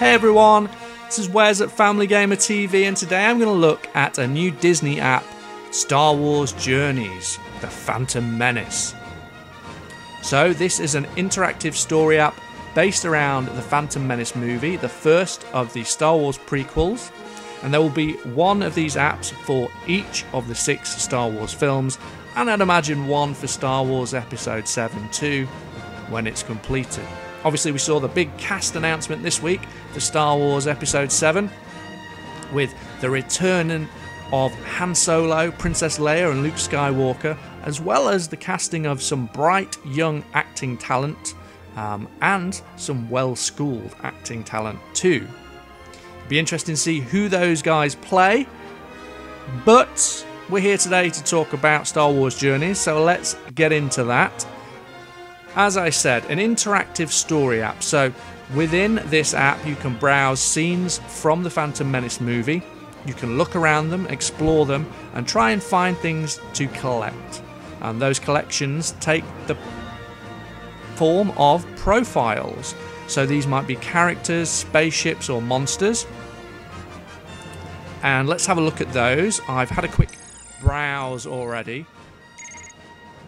Hey everyone, this is Wes at Family Gamer TV, and today I'm going to look at a new Disney app, Star Wars Journeys, the Phantom Menace. So this is an interactive story app based around the Phantom Menace movie, the first of the Star Wars prequels, and there will be one of these apps for each of the 6 Star Wars films, and I'd imagine one for Star Wars Episode VII too, when it's completed. Obviously we saw the big cast announcement this week for Star Wars Episode VII, with the return of Han Solo, Princess Leia and Luke Skywalker, as well as the casting of some bright young acting talent and some well-schooled acting talent too. It'll be interesting to see who those guys play, but we're here today to talk about Star Wars Journeys, so let's get into that. As I said, an interactive story app, so within this app you can browse scenes from the Phantom Menace movie, you can look around them, explore them, and try and find things to collect. And those collections take the form of profiles, so these might be characters, spaceships or monsters. And let's have a look at those. I've had a quick browse already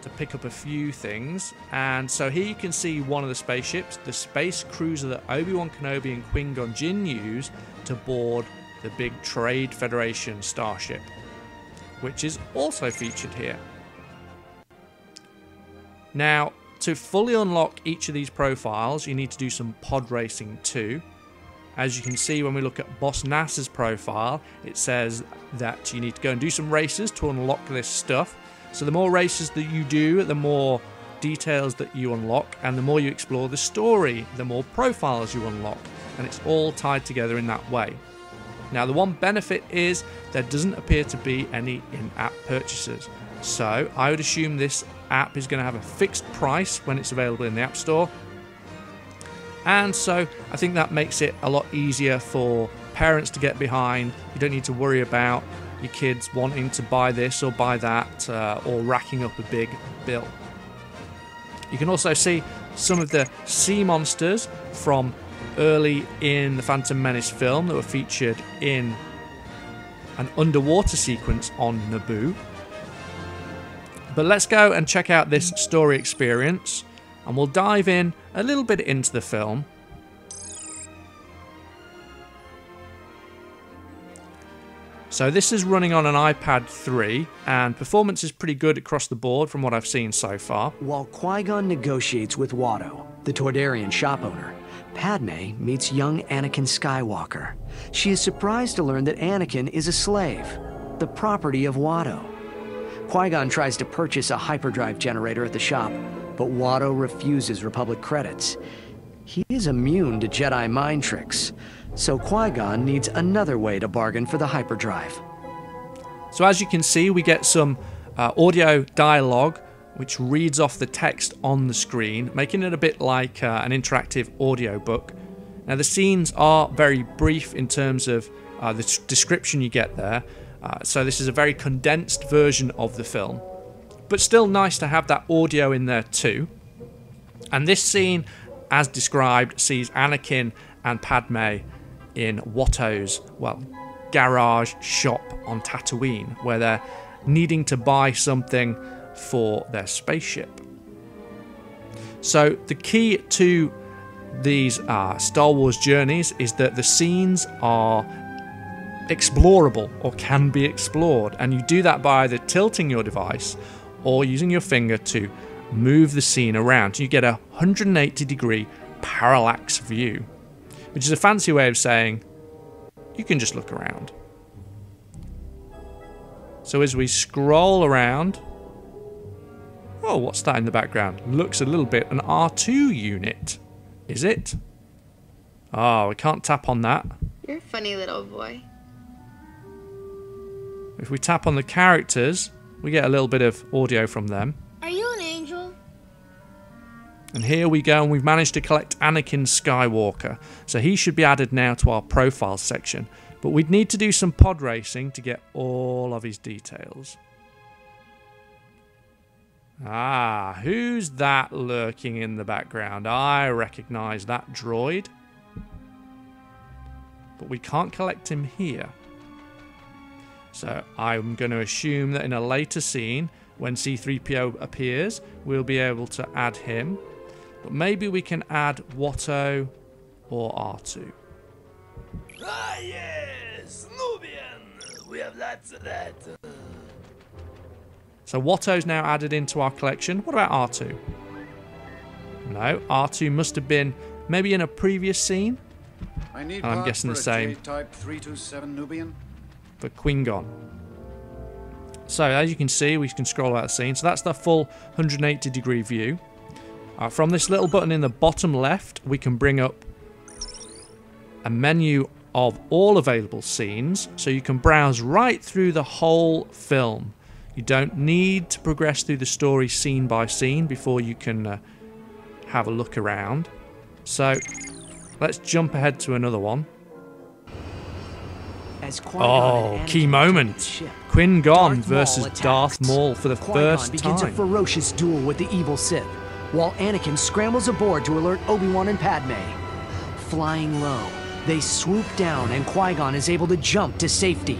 to pick up a few things, and so here you can see one of the spaceships, the space cruiser that Obi-Wan Kenobi and Qui-Gon Jinn use to board the big Trade Federation starship, which is also featured here. Now, to fully unlock each of these profiles, you need to do some pod racing too. As you can see, when we look at Boss Nass's profile, it says that you need to go and do some races to unlock this stuff. So the more races that you do, the more details that you unlock, and the more you explore the story, the more profiles you unlock, and it's all tied together in that way. Now the one benefit is there doesn't appear to be any in-app purchases, so I would assume this app is going to have a fixed price when it's available in the App Store, and so I think that makes it a lot easier for parents to get behind. You don't need to worry about your kids wanting to buy this or buy that, or racking up a big bill. You can also see some of the sea monsters from early in the Phantom Menace film that were featured in an underwater sequence on Naboo. But let's go and check out this story experience, and we'll dive in a little bit into the film. So this is running on an iPad 3, and performance is pretty good across the board from what I've seen so far. While Qui-Gon negotiates with Watto, the Toydarian shop owner, Padme meets young Anakin Skywalker. She is surprised to learn that Anakin is a slave, the property of Watto. Qui-Gon tries to purchase a hyperdrive generator at the shop, but Watto refuses Republic credits. He is immune to Jedi mind tricks, so Qui-Gon needs another way to bargain for the hyperdrive. So as you can see, we get some audio dialogue which reads off the text on the screen, making it a bit like an interactive audio book. Now the scenes are very brief in terms of the description you get there, so this is a very condensed version of the film, but still nice to have that audio in there too. And this scene, as described, sees Anakin and Padme in Watto's, well, garage shop on Tatooine, where they're needing to buy something for their spaceship. So the key to these Star Wars journeys is that the scenes are explorable, or can be explored, and you do that by either tilting your device or using your finger to move the scene around. You get a 180-degree parallax view, which is a fancy way of saying you can just look around. So as we scroll around, oh, what's that in the background? Looks a little bit an R2 unit. Is it? Oh, we can't tap on that. You're a funny little boy. If we tap on the characters, we get a little bit of audio from them. Are you an angel? And here we go, and we've managed to collect Anakin Skywalker. So he should be added now to our profile section. But we'd need to do some pod racing to get all of his details. Ah, who's that lurking in the background? I recognise that droid. but we can't collect him here. So I'm going to assume that in a later scene, when C-3PO appears, we'll be able to add him. But maybe we can add Watto or R2. Ah yes, Nubian. We have lots of that. So Watto's now added into our collection. What about R2? No, R2 must have been maybe in a previous scene. I need And I'm guessing the same J-type 327 Nubian. for Qui-Gon. So as you can see, we can scroll out the scene. So that's the full 180-degree view. From this little button in the bottom left, we can bring up a menu of all available scenes, so you can browse right through the whole film. You don't need to progress through the story scene by scene before you can have a look around. So let's jump ahead to another one. As Qui-Gon and Key Anakin moment. take the ship, Qui-Gon Darth Maul versus attacks. Darth Maul for the Qui-Gon first begins a time. ferocious duel with the evil Sith, while Anakin scrambles aboard to alert Obi-Wan and Padme. Flying low, they swoop down and Qui-Gon is able to jump to safety.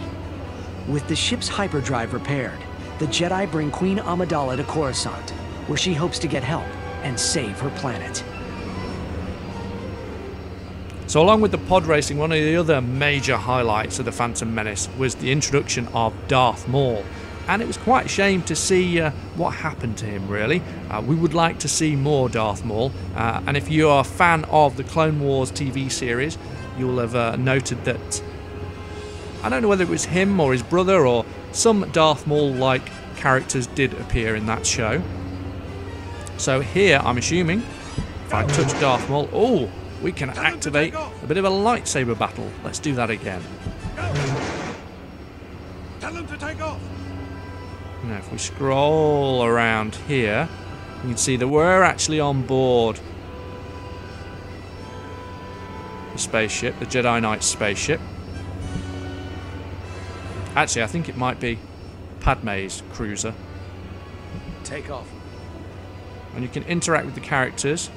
With the ship's hyperdrive repaired, the Jedi bring Queen Amidala to Coruscant, where she hopes to get help and save her planet. So along with the pod racing, one of the other major highlights of the Phantom Menace was the introduction of Darth Maul. And it was quite a shame to see what happened to him, really. We would like to see more Darth Maul. And if you are a fan of the Clone Wars TV series, you'll have noted that, I don't know whether it was him or his brother or some Darth Maul-like characters did appear in that show. So here, I'm assuming, if I touch Darth Maul, oh, we can activate a bit of a lightsaber battle. Let's do that again. Tell them to take off. Now, if we scroll around here, you can see that we're actually on board the spaceship, the Jedi Knight spaceship. Actually, I think it might be Padme's cruiser. Take off. And you can interact with the characters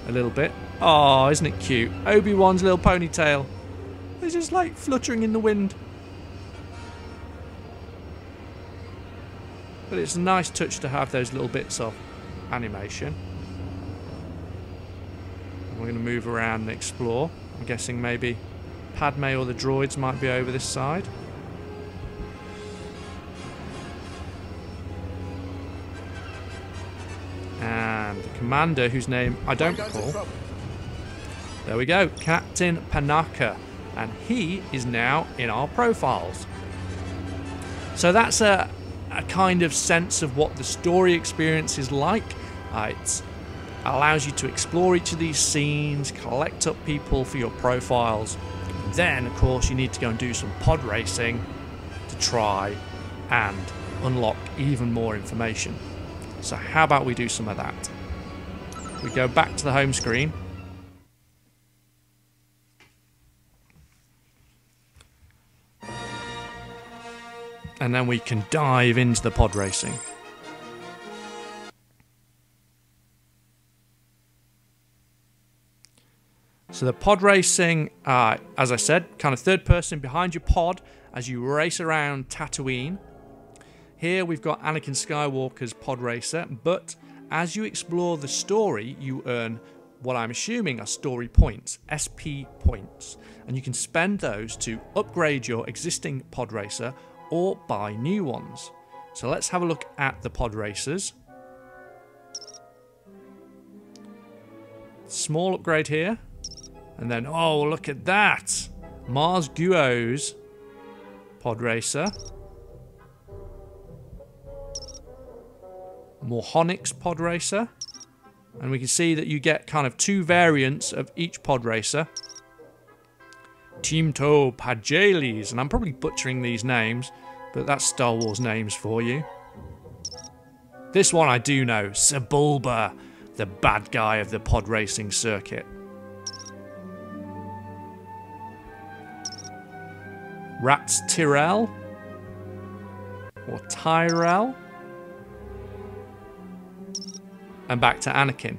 a little bit. Oh, isn't it cute? Obi-Wan's little ponytail. It's just like fluttering in the wind. But it's a nice touch to have those little bits of animation. We're going to move around and explore. I'm guessing maybe Padme or the droids might be over this side. And the commander, whose name I don't recall. There we go, Captain Panaka. And he is now in our profiles. So that's a kind of sense of what the story experience is like. It allows you to explore each of these scenes, collect up people for your profiles. Then, of course, you need to go and do some pod racing to try and unlock even more information. So how about we do some of that? We go back to the home screen. And then we can dive into the pod racing. So the pod racing, as I said, kind of third person behind your pod as you race around Tatooine. Here we've got Anakin Skywalker's pod racer, but as you explore the story, you earn what I'm assuming are story points, SP points. And you can spend those to upgrade your existing pod racer or buy new ones. So let's have a look at the pod racers. Small upgrade here. And then, oh, look at that. Mars Guo's pod racer. Morhonic's pod racer. And we can see that you get kind of two variants of each pod racer. Teamto Pajelis, and I'm probably butchering these names, but that's Star Wars names for you. This one I do know, Sebulba, the bad guy of the pod racing circuit. Rats Tyrell, or Tyrell, and back to Anakin.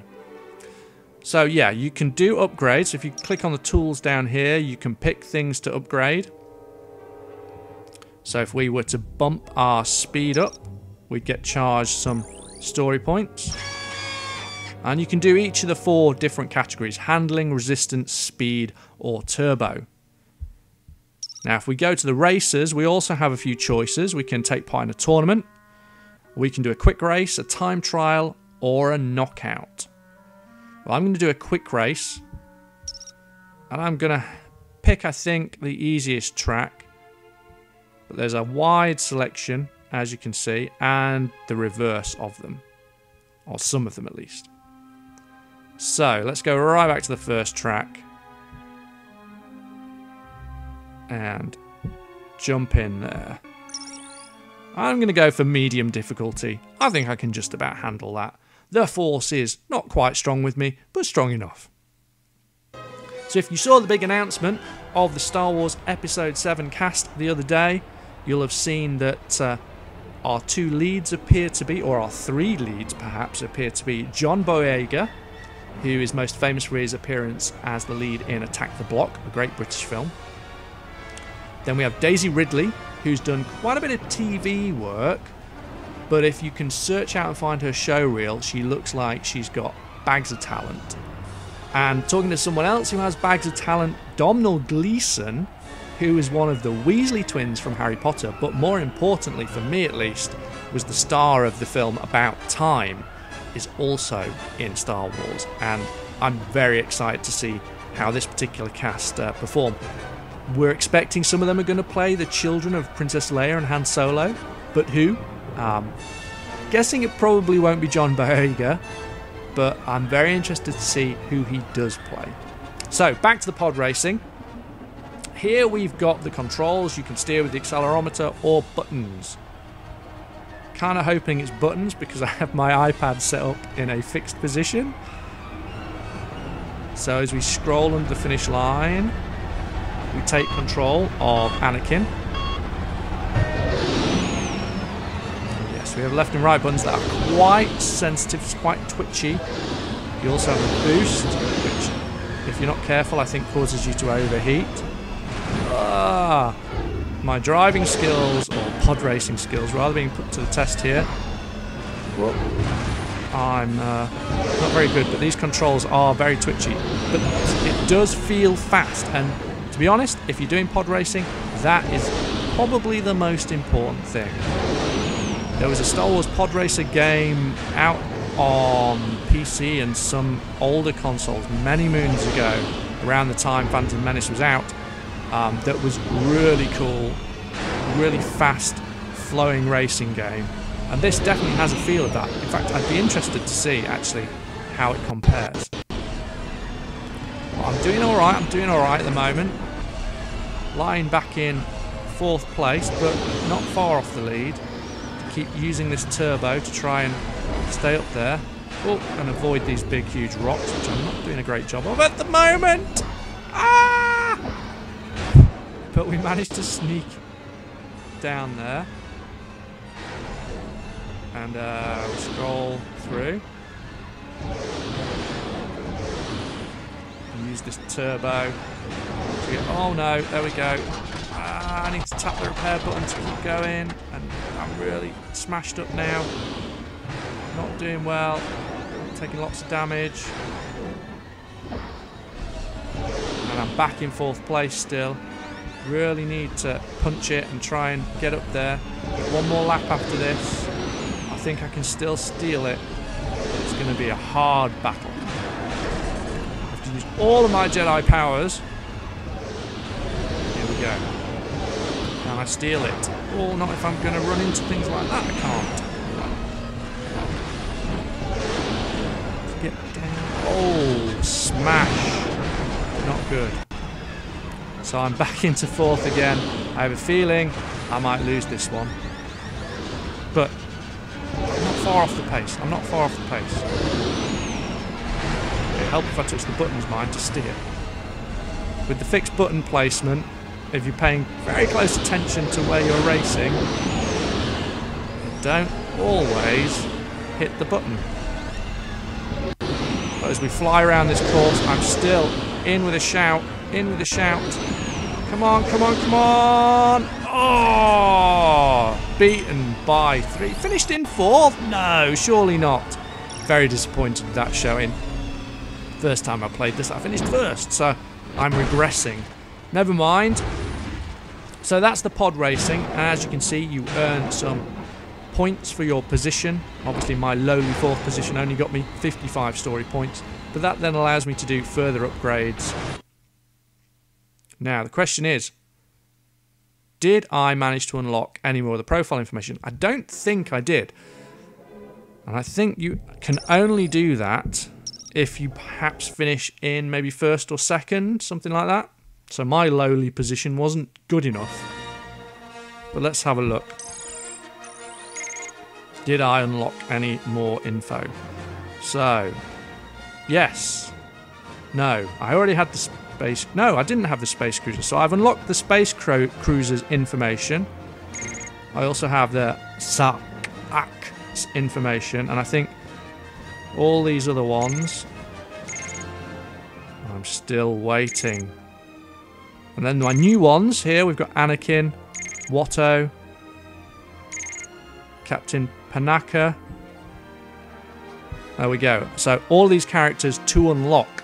So yeah, you can do upgrades. If you click on the tools down here, you can pick things to upgrade. So if we were to bump our speed up, we'd get charged some story points. And you can do each of the 4 different categories: handling, resistance, speed, or turbo. Now if we go to the races, we also have a few choices. We can take part in a tournament, we can do a quick race, a time trial, or a knockout. Well, I'm going to do a quick race, and I'm going to pick, I think, the easiest track. But there's a wide selection, as you can see, and the reverse of them, or some of them at least. So let's go right back to the first track and jump in there. I'm going to go for medium difficulty. I think I can just about handle that. The Force is not quite strong with me, but strong enough. So if you saw the big announcement of the Star Wars Episode VII cast the other day, you'll have seen that our 2 leads appear to be, or our 3 leads perhaps, appear to be John Boyega, who is most famous for his appearance as the lead in Attack the Block, a great British film. Then we have Daisy Ridley, who's done quite a bit of TV work, but if you can search out and find her show reel, she looks like she's got bags of talent. And talking to someone else who has bags of talent, Domhnall Gleeson, who is one of the Weasley twins from Harry Potter, but more importantly, for me at least, was the star of the film About Time, is also in Star Wars. And I'm very excited to see how this particular cast perform. We're expecting some of them are going to play the children of Princess Leia and Han Solo, but who? Guessing it probably won't be John Boyega, but I'm very interested to see who he does play. So, back to the pod racing. Here we've got the controls. You can steer with the accelerometer or buttons. Kind of hoping it's buttons because I have my iPad set up in a fixed position. So as we scroll under the finish line, we take control of Anakin. Yes, we have left and right buttons that are quite sensitive, quite twitchy. You also have a boost, which, if you're not careful, I think causes you to overheat. My driving skills, or pod racing skills, rather, being put to the test here. Whoop. I'm not very good, but these controls are very twitchy. But it does feel fast, and to be honest, if you're doing pod racing, that is probably the most important thing. There was a Star Wars pod racer game out on PC and some older consoles many moons ago, around the time Phantom Menace was out, that was really cool, really fast flowing racing game, and this definitely has a feel of that. In fact, I'd be interested to see actually how it compares. Well, I'm doing alright at the moment, lying back in 4th place, but not far off the lead. Keep using this turbo to try and stay up there. And avoid these big huge rocks, which I'm not doing a great job of at the moment. But we managed to sneak down there, and we'll scroll through and use this turbo to get, oh no, there we go. I need to tap the repair button to keep going, and I'm really smashed up now, not doing well, taking lots of damage, and I'm back in 4th place still. Really need to punch it and try and get up there. One more lap after this. I think I can still steal it. It's going to be a hard battle. I have to use all of my Jedi powers. Here we go. Can I steal it? Oh, not if I'm going to run into things like that. I can't. Let's get down. Oh, smash. Not good. So I'm back into 4th again. I have a feeling I might lose this one. But I'm not far off the pace. I'm not far off the pace. It'd help if I touch the buttons, mind, to steer. With the fixed button placement, if you're paying very close attention to where you're racing, you don't always hit the button. But as we fly around this course. I'm still in with a shout. In with a shout. Come on, come on, come on. Oh, beaten by 3. Finished in 4th? No, surely not. Very disappointed with that showing. First time I played this, I finished 1st, so I'm regressing. Never mind. So that's the pod racing, and as you can see, you earn some points for your position. Obviously, my lowly 4th position only got me 55 story points, but that then allows me to do further upgrades. Now, the question is, did I manage to unlock any more of the profile information? I don't think I did. And I think you can only do that if you perhaps finish in maybe 1st or 2nd, something like that. So my lowly position wasn't good enough. But let's have a look. Did I unlock any more info? So, yes. No, I already had the space... No, I didn't have the space cruiser. So I've unlocked the space cruiser's information. I also have the SAC information. And I think all these other ones... I'm still waiting. And then my new ones here, we've got Anakin, Watto, Captain Panaka. There we go. So all these characters to unlock.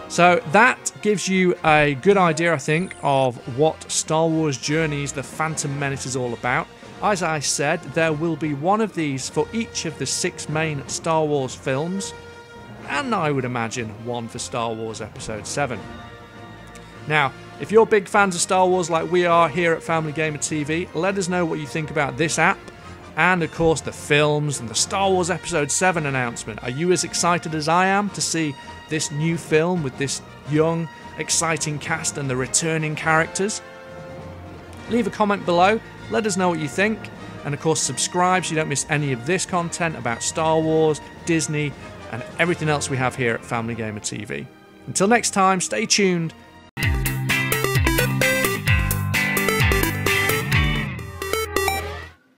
So that gives you a good idea, I think, of what Star Wars Journeys The Phantom Menace is all about. As I said, there will be one of these for each of the 6 main Star Wars films. And I would imagine one for Star Wars Episode VII. Now, if you're big fans of Star Wars like we are here at Family Gamer TV, let us know what you think about this app and, of course, the films and the Star Wars Episode VII announcement. Are you as excited as I am to see this new film with this young, exciting cast and the returning characters? Leave a comment below, let us know what you think, and, of course, subscribe so you don't miss any of this content about Star Wars, Disney, and everything else we have here at Family Gamer TV. Until next time, stay tuned.